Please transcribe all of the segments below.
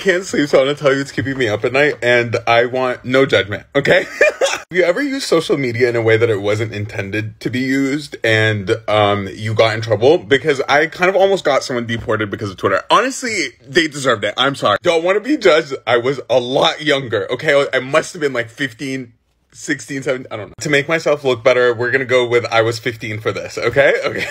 Can't sleep, so I want to tell you it's keeping me up at night, and I want no judgment, okay? Have you ever used social media in a way that it wasn't intended to be used and you got in trouble? Because I kind of almost got someone deported because of Twitter. Honestly, they deserved it. I'm sorry. Don't want to be judged. I was a lot younger, okay? I must have been like 15, 16, 17, I don't know. To make myself look better, we're gonna go with I was 15 for this, okay? Okay.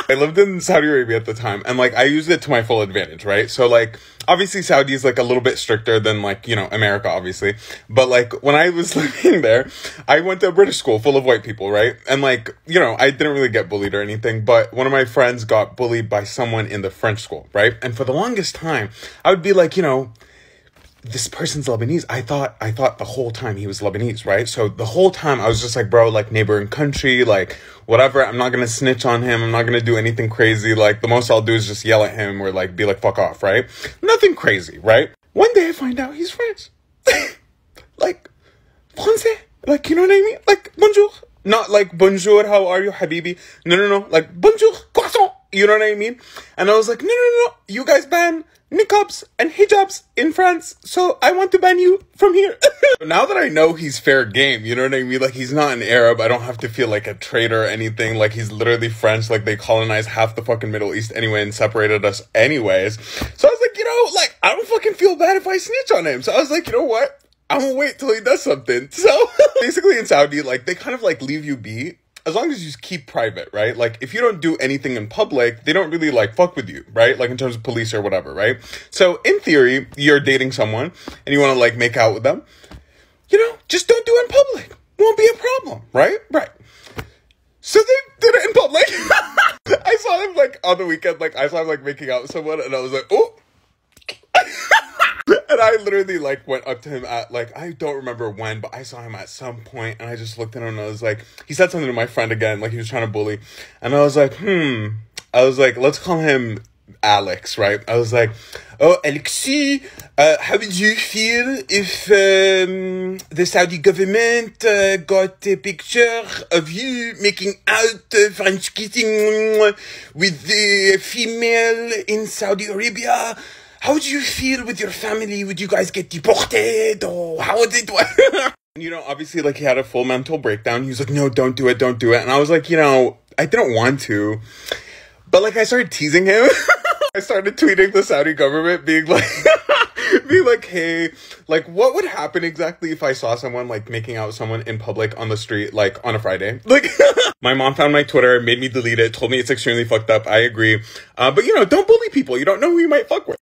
I lived in Saudi Arabia at the time, and like I used it to my full advantage, right? So like obviously Saudi is like a little bit stricter than like, you know, America, obviously. But like when I was living there, I went to a British school full of white people, right? And like, you know, I didn't really get bullied or anything, but one of my friends got bullied by someone in the French school, right? And for the longest time, I would be like, you know, this person's Lebanese. I thought the whole time he was Lebanese, right? So the whole time I was just like, bro, like neighboring country, like whatever. I'm not going to snitch on him. I'm not going to do anything crazy. Like the most I'll do is just yell at him or like be like, fuck off, right? Nothing crazy, right? One day I find out he's French. Like, français. Like, you know what I mean? Like, bonjour. Not like, bonjour, how are you, habibi? No. Like, bonjour, croissant. You know what I mean? And I was like, no. You guys ban niqabs and hijabs in France, so I want to ban you from here. Now that I know he's fair game, you know what I mean? Like, he's not an Arab. I don't have to feel like a traitor or anything. Like, he's literally French. Like, they colonized half the fucking Middle East anyway and separated us anyways. So I was like, you know, like, I don't fucking feel bad if I snitch on him. So I was like, you know what? I'm gonna wait till he does something. So basically in Saudi, like, they kind of like leave you be as long as you keep private, right? Like, if you don't do anything in public, they don't really, like, fuck with you, right? Like, in terms of police or whatever, right? So, in theory, you're dating someone, and you want to, like, make out with them. You know, just don't do it in public. Won't be a problem, right? Right. So, they did it in public. I saw them, like, on the weekend, like, I saw them, like, making out with someone, and I was like, oh. And I literally, like, went up to him at, like, I don't remember when, but I saw him at some point, and I just looked at him, and I was like, he said something to my friend again, like, he was trying to bully, and I was like, I was like, let's call him Alex, right? I was like, oh, Alexi, how would you feel if the Saudi government got a picture of you making out, French kissing with the female in Saudi Arabia? How would you feel with your family? Would you guys get deported? Or how would it work? You know, obviously, like, he had a full mental breakdown. He was like, no, don't do it. And I was like, you know, I didn't want to. But, like, I started teasing him. I started tweeting the Saudi government, being like, hey, like, what would happen exactly if I saw someone, like, making out with someone in public on the street, like, on a Friday? Like, my mom found my Twitter, made me delete it, told me it's extremely fucked up. I agree. But, you know, don't bully people. You don't know who you might fuck with.